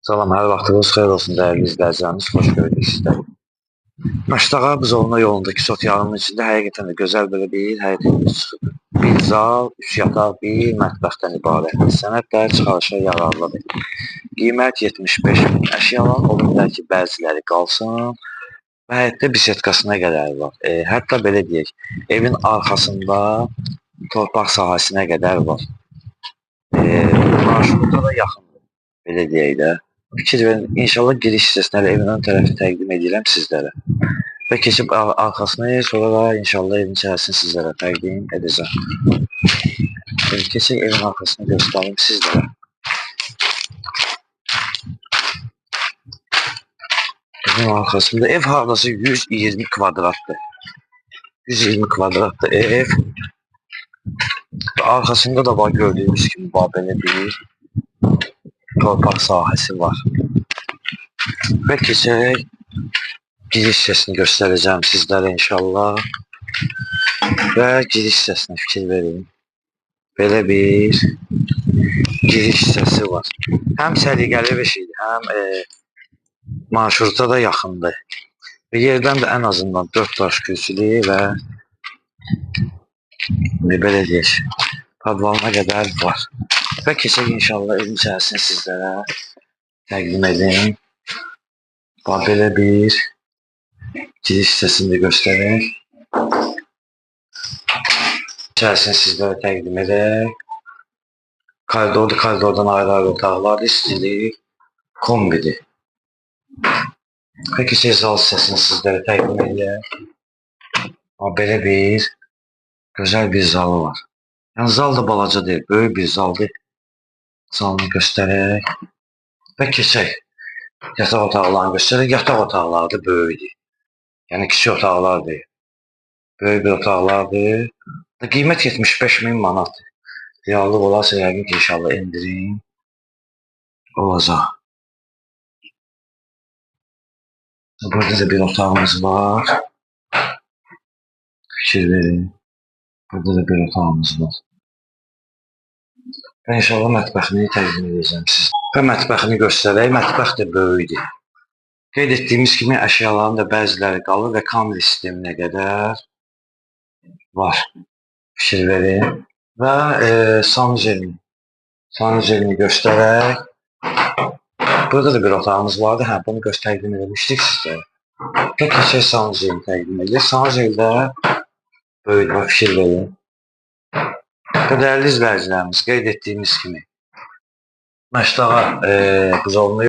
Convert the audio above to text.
Salam, hər vaxtınız xeyir olsun dəyərli izləyicilərimiz, xoş gördük sizləri. Məştağa Buzovna yolundakı sotyanın içində həqiqətən də gözəl belə bir həyətimiz çıxıb. Bir zal, 3 yataq, bir mətbəxdən ibarət. Sənədlər çıxarışa yararlıdır. Qiymət 75 min. Əşyaların o bilər ki, bəziləri qalsın və həyətdə bisetkasına qədər var. Hətta belə deyək, evin arxasında torpaq sahəsinə qədər var. Marşruta da yaxındır, belə deyək də. Fikir verin, inşallah giriş hissəsində evin ön tərəfi təqdim edirəm sizlərə. Və keçib arxasını, sonra da inşallah evin içərisini sizlərə təqdim edəcəm. Keçək evin arxasını göstərim sizlərə. Evin arxasında ev hardası 120 kvadratdır. 120 kvadratdır ev. Arxasında da var, gördüyünüz kimi var belə bir torpaq sahəsi var. Və keçək giriş hissəsini göstərəcəm sizlərə inşallah. Və giriş hissəsinə fikir verin. Belə bir giriş hissəsi var. Həm səliqəli bir şeydir, həm marşruta da yaxındır. Və yerdən də ən azından 4 daş kürsülü və belə deyək, padvalına qədər var. Və keçək inşallah evin içərisini sizlərə təqdim edin. Belə bir giriş hissəsini də göstərin. İçərisini sizlərə təqdim edək. Koridordan ayrı-ayrı otaqlar, istilik, kombidir. Və keçək zal hissəsini sizlərə təqdim edək. Belə bir gözəl bir zalı var. Yəni zal da balaca deyil, böyük bir zaldır. Zalını göstərək. Və keçək yataq otaqlarını göstərək. Yataq otaqları da böyükdür. Yəni kiçik otaqlar deyil. Böyük bir otaqlardır. Qiymət 75 min manatdır. Reallıq olarsa yəqin ki, inşallah indirim olacaq. Burada da bir otağımız var. Fikir verin. Burada da bir otağımız var. Və inşallah mətbəxini təqdim edəcəm sizə. Və mətbəxini göstərək. Mətbəx də böyükdür. Qeyd etdiyimiz kimi əşyaların da bəziləri qalır və kamera sisteminə qədər var. Fikir verin. Və sanujelini göstərək. Burada da bir otağımız vardı. Bunu təqdim etmişdik sizlərə. Və keçək sanujelini təqdim edirik. Sanujeldə böyük var, fikir verin. Və dəyərli izləyicilərimiz, qeyd etdiyimiz kimi Məştağa Buzovna